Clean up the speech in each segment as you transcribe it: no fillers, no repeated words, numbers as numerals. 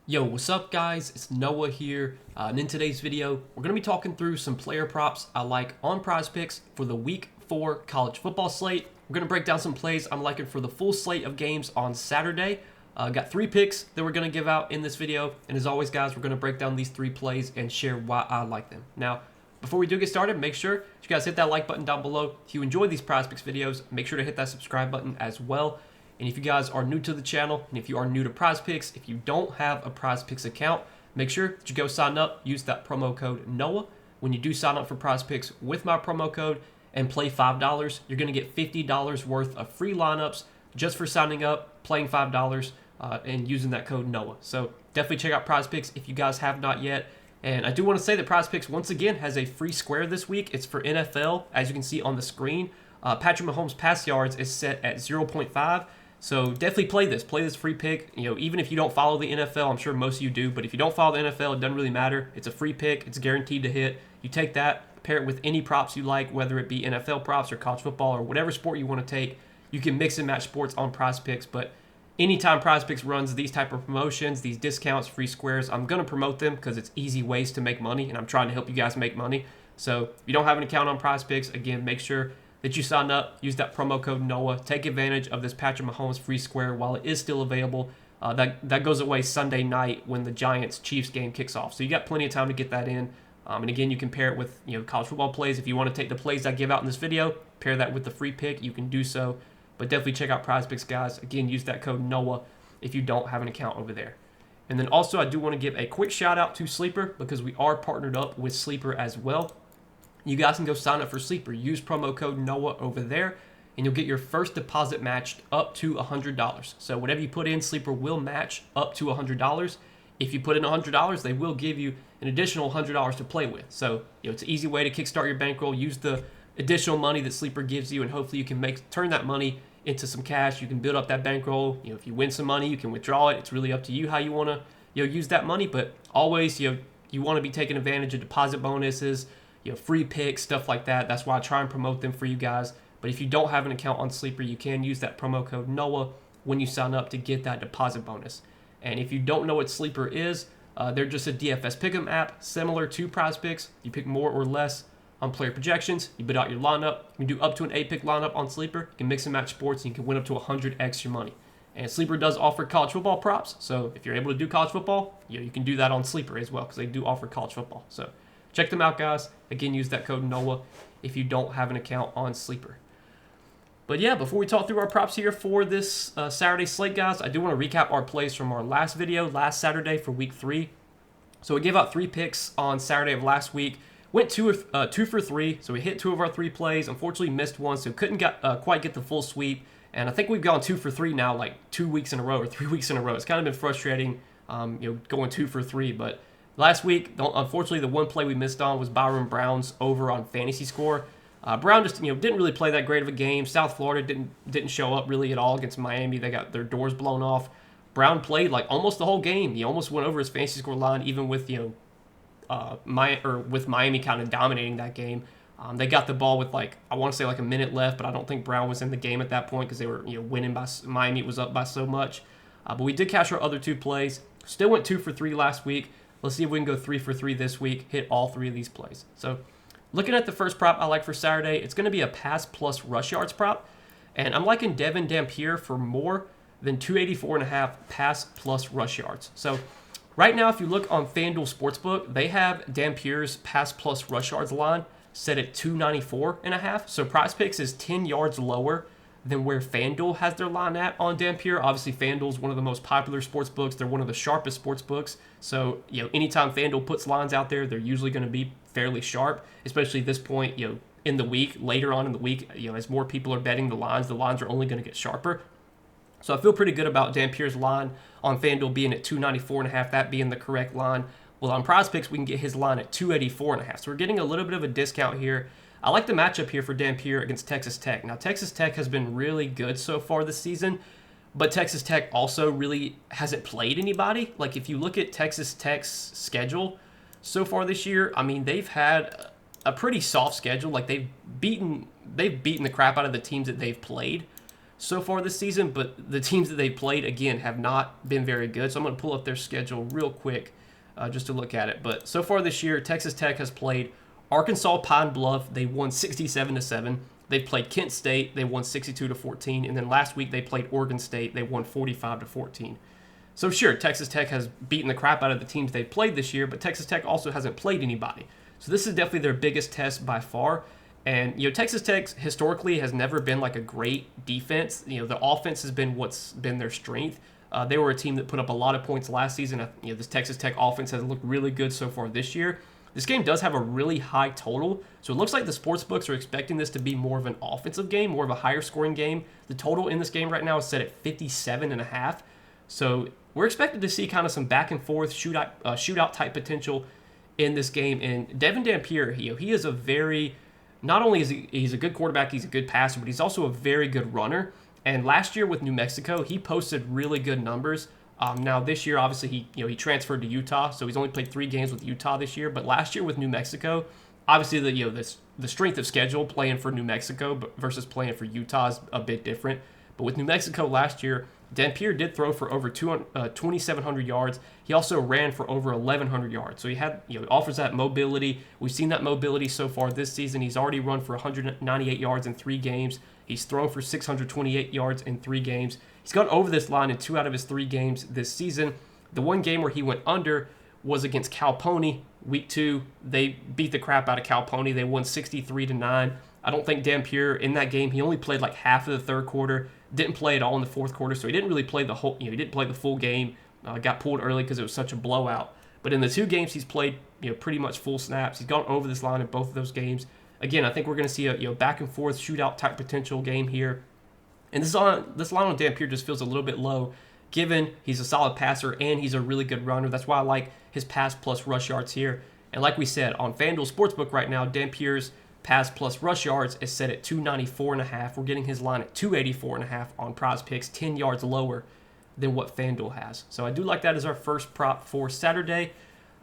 Yo, what's up guys? It's Noah here, and in today's video, we're going to be talking through some player props I like on Prizepicks for the Week 4 college football slate. We're going to break down some plays I'm liking for the full slate of games on Saturday. Got 3 picks that we're going to give out in this video, and as always guys, we're going to break down these 3 plays and share why I like them. Now, before we do get started, make sure you guys hit that like button down below. If you enjoy these Prizepicks videos, make sure to hit that subscribe button as well. And if you guys are new to the channel, and if you are new to Prizepicks, if you don't have a Prizepicks account, make sure that you go sign up, use that promo code NOAH. When you do sign up for Prizepicks with my promo code and play $5, you're going to get $50 worth of free lineups just for signing up, playing $5, and using that code NOAH. So definitely check out Prizepicks if you guys have not yet. And I do want to say that Prizepicks once again has a free square this week. It's for NFL, as you can see on the screen. Patrick Mahomes' pass yards is set at 0.5. So definitely play this free pick. You know, even if you don't follow the NFL, I'm sure most of you do, but if you don't follow the NFL, it doesn't really matter. It's a free pick. It's guaranteed to hit. You take that, pair it with any props you like, whether it be NFL props or college football or whatever sport you want to take. You can mix and match sports on Prizepicks, but anytime Prizepicks runs these type of promotions, these discounts, free squares, I'm going to promote them because it's easy ways to make money, and I'm trying to help you guys make money. So if you don't have an account on Prizepicks, again, make sure that you sign up, use that promo code NOAH, take advantage of this Patrick Mahomes free square while it is still available. That goes away Sunday night when the Giants-Chiefs game kicks off. So you got plenty of time to get that in. And again, you can pair it with college football plays. If you want to take the plays I give out in this video, pair that with the free pick, you can do so. But definitely check out Prizepicks, guys. Again, use that code NOAH if you don't have an account over there. And then also, I do want to give a quick shout out to Sleeper because we are partnered up with Sleeper as well. You guys can go sign up for Sleeper. Use promo code NOAH over there, and you'll get your first deposit matched up to $100. So whatever you put in, Sleeper will match up to $100. If you put in $100, they will give you an additional $100 to play with. So it's an easy way to kickstart your bankroll. Use the additional money that Sleeper gives you, and hopefully you can turn that money into some cash. You can build up that bankroll. If you win some money, you can withdraw it. It's really up to you how you want to use that money. But always you want to be taking advantage of deposit bonuses, free picks, stuff like that. That's why I try and promote them for you guys. But if you don't have an account on Sleeper, you can use that promo code NOAH when you sign up to get that deposit bonus. And if you don't know what Sleeper is, they're just a DFS pick'em app similar to Prizepicks. You pick more or less on player projections. You bid out your lineup. You can do up to an 8-pick lineup on Sleeper. You can mix and match sports, and you can win up to 100x your money. And Sleeper does offer college football props. So if you're able to do college football, you can do that on Sleeper as well because they do offer college football. So check them out, guys. Again, use that code NOAH if you don't have an account on Sleeper. But yeah, before we talk through our props here for this Saturday slate, guys, I do want to recap our plays from our last video, last Saturday for Week 3. So we gave out 3 picks on Saturday of last week. Went 2 for 3, so we hit 2 of our 3 plays. Unfortunately, missed 1, so couldn't quite get the full sweep. And I think we've gone 2 for 3 now, like 2 weeks in a row or 3 weeks in a row. It's kind of been frustrating, going 2 for 3, but last week, unfortunately, the one play we missed on was Byron Brown's over on fantasy score. Brown just didn't really play that great of a game. South Florida didn't show up really at all against Miami. They got their doors blown off. Brown played like almost the whole game. He almost went over his fantasy score line, even with with Miami kind of dominating that game. They got the ball with I want to say a minute left, but I don't think Brown was in the game at that point because they were winning by Miami was up by so much. But we did cash our other 2 plays. Still went 2 for 3 last week. Let's see if we can go 3 for 3 this week, hit all 3 of these plays. So looking at the first prop I like for Saturday, it's going to be a pass plus rush yards prop. And I'm liking Devin Dampier for more than 284.5 pass plus rush yards. So right now, if you look on FanDuel Sportsbook, they have Dampier's pass plus rush yards line set at 294.5. So Prizepicks is 10 yards lower than where FanDuel has their line at on Dampier. Obviously, FanDuel is one of the most popular sports books. They're one of the sharpest sports books. So, anytime FanDuel puts lines out there, they're usually going to be fairly sharp, especially at this point, in the week, later on in the week, as more people are betting the lines are only going to get sharper. So I feel pretty good about Dampier's line on FanDuel being at 294.5, that being the correct line. Well, on Prizepicks, we can get his line at 284.5. So we're getting a little bit of a discount here. I like the matchup here for Dampier against Texas Tech. Now, Texas Tech has been really good so far this season, but Texas Tech also really hasn't played anybody. If you look at Texas Tech's schedule so far this year, I mean, they've had a pretty soft schedule. They've beaten the crap out of the teams that they've played. so far this season, but the teams that they played, again, have not been very good. So I'm going to pull up their schedule real quick just to look at it. But so far this year, Texas Tech has played Arkansas Pine Bluff. They won 67-7. They've played Kent State. They won 62-14. And then last week they played Oregon State. They won 45-14. So sure, Texas Tech has beaten the crap out of the teams they've played this year, but Texas Tech also hasn't played anybody. So this is definitely their biggest test by far. And, Texas Tech historically has never been like a great defense. The offense has been what's been their strength. They were a team that put up a lot of points last season. This Texas Tech offense has looked really good so far this year. This game does have a really high total, so it looks like the sportsbooks are expecting this to be more of an offensive game, more of a higher scoring game. The total in this game right now is set at 57.5. So we're expected to see kind of some back and forth shootout type potential in this game. And Devin Dampier, he is a very, not only is he's a good quarterback, he's a good passer, but he's also a very good runner. And last year with New Mexico, he posted really good numbers. Now this year, obviously he transferred to Utah, so he's only played 3 games with Utah this year. But last year with New Mexico, obviously the strength of schedule playing for New Mexico versus playing for Utah is a bit different. But with New Mexico last year, Dampier did throw for over 2,700 yards. He also ran for over 1,100 yards. So he had, offers that mobility. We've seen that mobility so far this season. He's already run for 198 yards in 3 games. He's thrown for 628 yards in 3 games. He's gone over this line in 2 out of his 3 games this season. The one game where he went under was against Cal Pony, week 2. They beat the crap out of Cal Pony. They won 63-9. I don't think Dampier in that game, he only played like half of the third quarter. Didn't play at all in the fourth quarter, so he didn't really play the whole. He didn't play the full game. Got pulled early because it was such a blowout. But in the 2 games he's played, pretty much full snaps. He's gone over this line in both of those games. Again, I think we're going to see a back and forth shootout type potential game here. And this line on Dampier just feels a little bit low, given he's a solid passer and he's a really good runner. That's why I like his pass plus rush yards here. And like we said, on FanDuel Sportsbook right now, Dampier's pass plus rush yards is set at 294.5. We're getting his line at 284.5 on Prizepicks, 10 yards lower than what FanDuel has. So I do like that as our first prop for Saturday.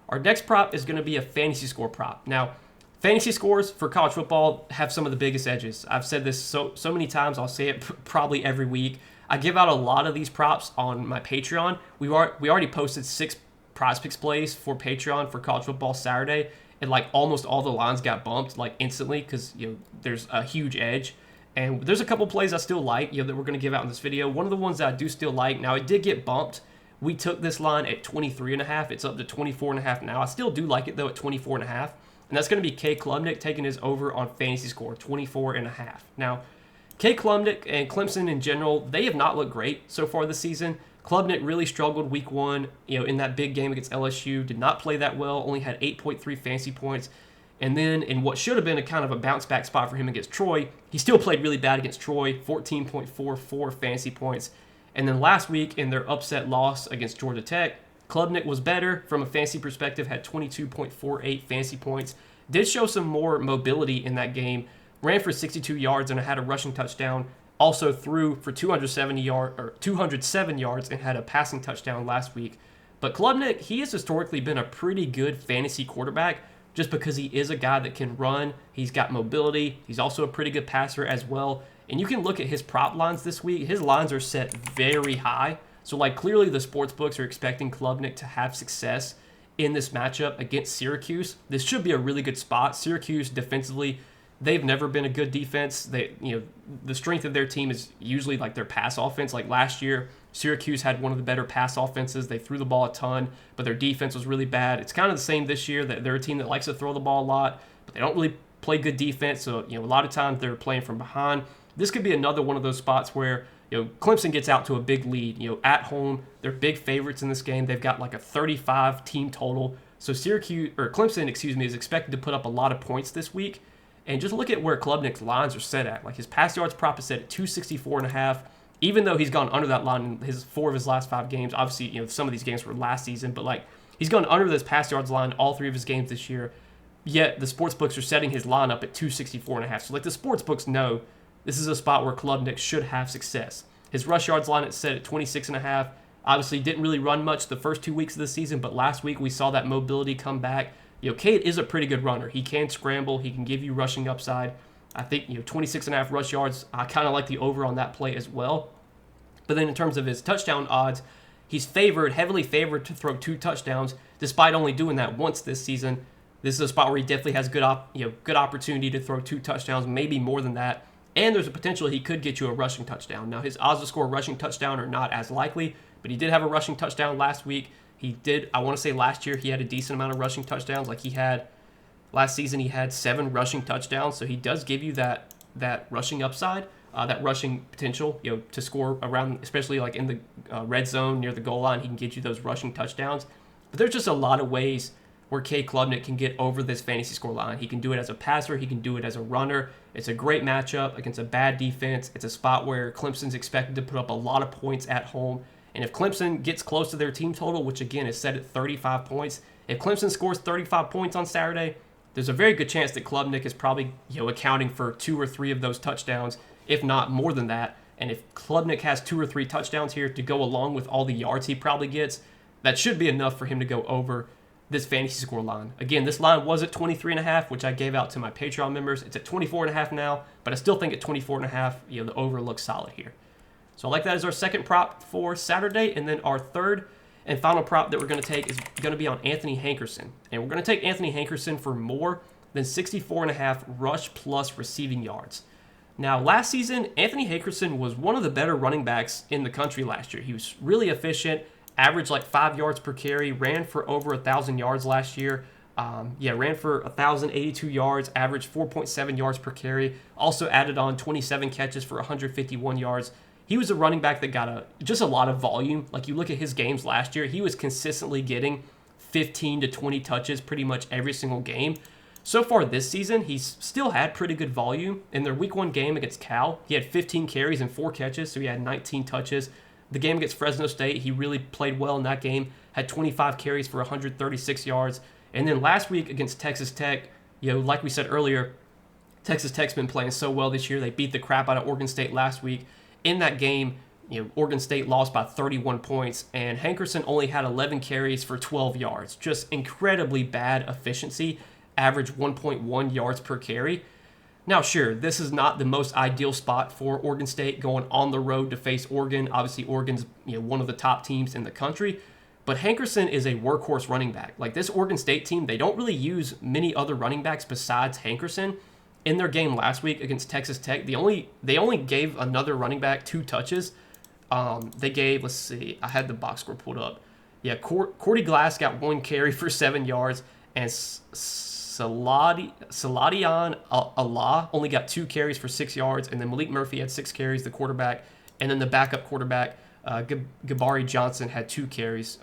Our next prop is going to be a fantasy score prop. Now, fantasy scores for college football have some of the biggest edges. I've said this so many times. I'll say it probably every week. I give out a lot of these props on my Patreon. We already posted 6 Prizepicks plays for Patreon for college football Saturday, and like almost all the lines got bumped like instantly because there's a huge edge. And there's a couple plays I still like that we're going to give out in this video. One of the ones that I do still like, now it did get bumped. We took this line at 23.5. It's up to 24.5 now. I still do like it though at 24.5. And that's going to be K Klubnik taking his over on fantasy score, 24.5. Now, K Klubnik and Clemson in general, they have not looked great so far this season. Klubnik really struggled week 1, in that big game against LSU. Did not play that well, only had 8.3 fantasy points. And then in what should have been a kind of a bounce back spot for him against Troy, he still played really bad against Troy, 14.44 fantasy points. And then last week in their upset loss against Georgia Tech, Klubnik was better from a fantasy perspective, had 22.48 fantasy points. Did show some more mobility in that game, ran for 62 yards and had a rushing touchdown. Also threw for 207 yards and had a passing touchdown last week. But Klubnik, he has historically been a pretty good fantasy quarterback just because he is a guy that can run. He's got mobility. He's also a pretty good passer as well. And you can look at his prop lines this week. His lines are set very high. So clearly the sports books are expecting Klubnik to have success in this matchup against Syracuse. This should be a really good spot. Syracuse defensively, they've never been a good defense. The strength of their team is usually their pass offense. Like last year, Syracuse had one of the better pass offenses. They threw the ball a ton, but their defense was really bad. It's kind of the same this year. That they're a team that likes to throw the ball a lot, but they don't really play good defense. So a lot of times they're playing from behind. This could be another one of those spots where Clemson gets out to a big lead. At home, they're big favorites in this game. They've got a 35 team total. So Clemson, is expected to put up a lot of points this week. And just look at where Klubnik's lines are set at. His pass yards prop is set at 264.5. Even though he's gone under that line in 4 of his last 5 games. Obviously, some of these games were last season, but he's gone under this pass yards line all 3 of his games this year. Yet the sports books are setting his line up at 264.5. So the sports books know this is a spot where Klubnik should have success. His rush yards line is set at 26.5. Obviously, didn't really run much the first 2 weeks of the season, but last week we saw that mobility come back. Cade is a pretty good runner. He can scramble. He can give you rushing upside. I think 26.5 rush yards. I kind of like the over on that play as well. But then in terms of his touchdown odds, he's heavily favored to throw 2 touchdowns, despite only doing that once this season. This is a spot where he definitely has good opportunity to throw 2 touchdowns, maybe more than that. And there's a potential he could get you a rushing touchdown. Now, his odds to score a rushing touchdown are not as likely, but he did have a rushing touchdown last week. I want to say last year he had a decent amount of rushing touchdowns. Last season he had 7 rushing touchdowns, so he does give you that rushing upside, that rushing potential, to score around, especially like in the red zone near the goal line. He can get you those rushing touchdowns. But there's just a lot of ways where K. Klubnik can get over this fantasy score line. He can do it as a passer. He can do it as a runner. It's a great matchup against a bad defense. It's a spot where Clemson's expected to put up a lot of points at home. And if Clemson gets close to their team total, which again is set at 35 points, if Clemson scores 35 points on Saturday, there's a very good chance that Klubnik is probably accounting for 2 or 3 of those touchdowns, if not more than that. And if Klubnik has 2 or 3 touchdowns here to go along with all the yards he probably gets, that should be enough for him to go over this fantasy score line. Again, this line was at 23.5, which I gave out to my Patreon members. It's at 24.5 now, but I still think at 24.5, the over looks solid here. So I like that as our second prop for Saturday, and then our third and final prop that we're going to take is going to be on Anthony Hankerson. And we're going to take Anthony Hankerson for more than 64.5 rush plus receiving yards. Now, last season, Anthony Hankerson was one of the better running backs in the country last year. He was really efficient, averaged like 5 yards per carry, ran for over 1,000 yards last year. Ran for 1,082 yards, averaged 4.7 yards per carry. Also added on 27 catches for 151 yards. He was a running back that got just a lot of volume. Like, you look at his games last year, he was consistently getting 15 to 20 touches pretty much every single game. So far this season, he's still had pretty good volume. In their week 1 game against Cal, he had 15 carries and 4 catches, so he had 19 touches. The game against Fresno State, he really played well in that game, had 25 carries for 136 yards. And then last week against Texas Tech, like we said earlier, Texas Tech's been playing so well this year. They beat the crap out of Oregon State last week. In that game, Oregon State lost by 31 points, and Hankerson only had 11 carries for 12 yards. Just incredibly bad efficiency, average 1.1 yards per carry. Now, sure, this is not the most ideal spot for Oregon State going on the road to face Oregon. Obviously, Oregon's one of the top teams in the country, but Hankerson is a workhorse running back. Like, this Oregon State team, they don't really use many other running backs besides Hankerson. In their game last week against Texas Tech, they only gave another running back 2 touches. They gave, let's see, I had the box score pulled up. Yeah, Cordy Glass got 1 carry for 7 yards, and Saladian Allah only got 2 carries for 6 yards, and then Malik Murphy had 6 carries, the quarterback, and then the backup quarterback, Gabari Johnson, had 2 carries.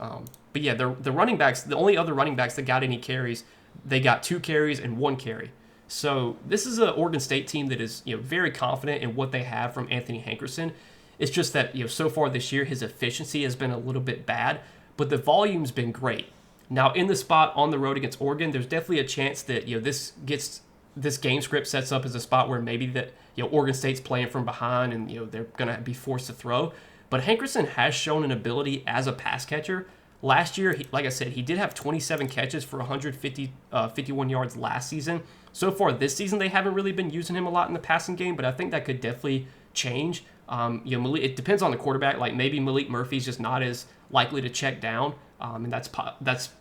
But yeah, the running backs, the only other running backs that got any carries, they got 2 carries and 1 carry. So this is an Oregon State team that is very confident in what they have from Anthony Hankerson. It's just that so far this year his efficiency has been a little bit bad, but the volume's been great. Now, in the spot on the road against Oregon, there's definitely a chance that this game script sets up as a spot where maybe that Oregon State's playing from behind and they're going to be forced to throw. But Hankerson has shown an ability as a pass catcher. Last year, like I said, he did have 27 catches for 51 yards last season. So far this season, they haven't really been using him a lot in the passing game, but I think that could definitely change. It depends on the quarterback. Like, maybe Malik Murphy's just not as likely to check down, and that's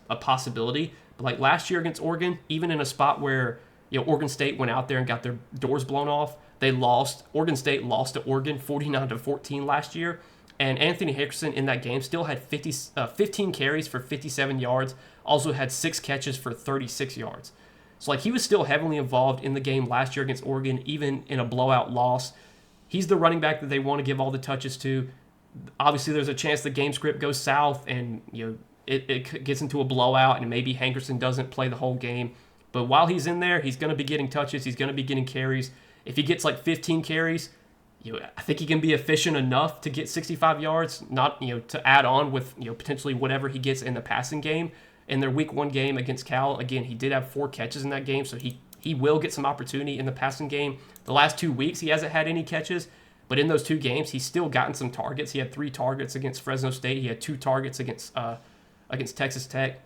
a possibility. But like last year against Oregon, even in a spot where Oregon State went out there and got their doors blown off, they lost. Oregon State lost to Oregon 49-14 last year. And Anthony Hankerson in that game still had 15 carries for 57 yards, also had 6 catches for 36 yards. So like, he was still heavily involved in the game last year against Oregon, even in a blowout loss. He's the running back that they want to give all the touches to. Obviously, there's a chance the game script goes south and it gets into a blowout and maybe Hankerson doesn't play the whole game. But while he's in there, he's going to be getting touches. He's going to be getting carries. If he gets like 15 carries, I think he can be efficient enough to get 65 yards, not to add on with potentially whatever he gets in the passing game. In their week 1 game against Cal, again, he did have 4 catches in that game, so he will get some opportunity in the passing game. The last 2 weeks, he hasn't had any catches, but in those 2 games, he's still gotten some targets. He had 3 targets against Fresno State. He had 2 targets against Texas Tech.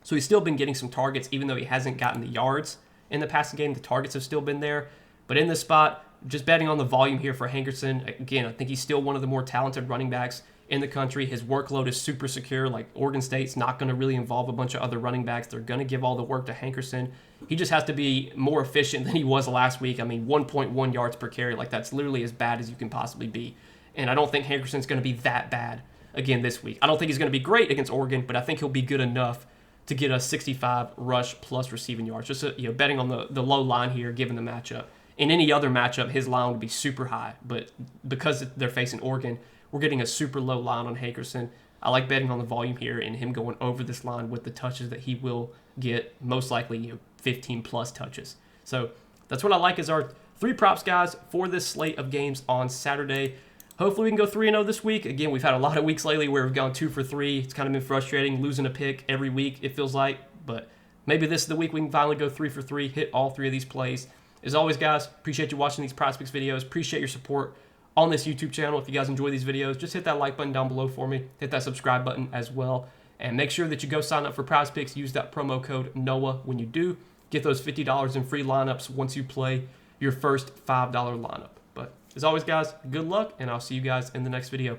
So he's still been getting some targets, even though he hasn't gotten the yards in the passing game. The targets have still been there. But in this spot, just betting on the volume here for Hankerson. Again, I think he's still one of the more talented running backs in the country. His workload is super secure. Like, Oregon State's not going to really involve a bunch of other running backs. They're going to give all the work to Hankerson. He just has to be more efficient than he was last week. I mean, 1.1 yards per carry. Like, that's literally as bad as you can possibly be. And I don't think Hankerson's going to be that bad again this week. I don't think he's going to be great against Oregon, but I think he'll be good enough to get a 65 rush plus receiving yards. Just betting on the low line here, given the matchup. In any other matchup, his line would be super high, but because they're facing Oregon, we're getting a super low line on Hankerson. I like betting on the volume here and him going over this line with the touches that he will get, most likely 15 plus touches. So that's what I like as our 3 props, guys, for this slate of games on Saturday. Hopefully we can go 3-0 this week. Again, we've had a lot of weeks lately where we've gone 2 for 3. It's kind of been frustrating, losing a pick every week, it feels like. But maybe this is the week we can finally go 3 for 3, hit all 3 of these plays. As always, guys, appreciate you watching these Prizepicks videos. Appreciate your support on this YouTube channel. If you guys enjoy these videos, just hit that like button down below for me. Hit that subscribe button as well. And make sure that you go sign up for Prizepicks. Use that promo code NOAH when you do. Get those $50 in free lineups once you play your first $5 lineup. But as always, guys, good luck, and I'll see you guys in the next video.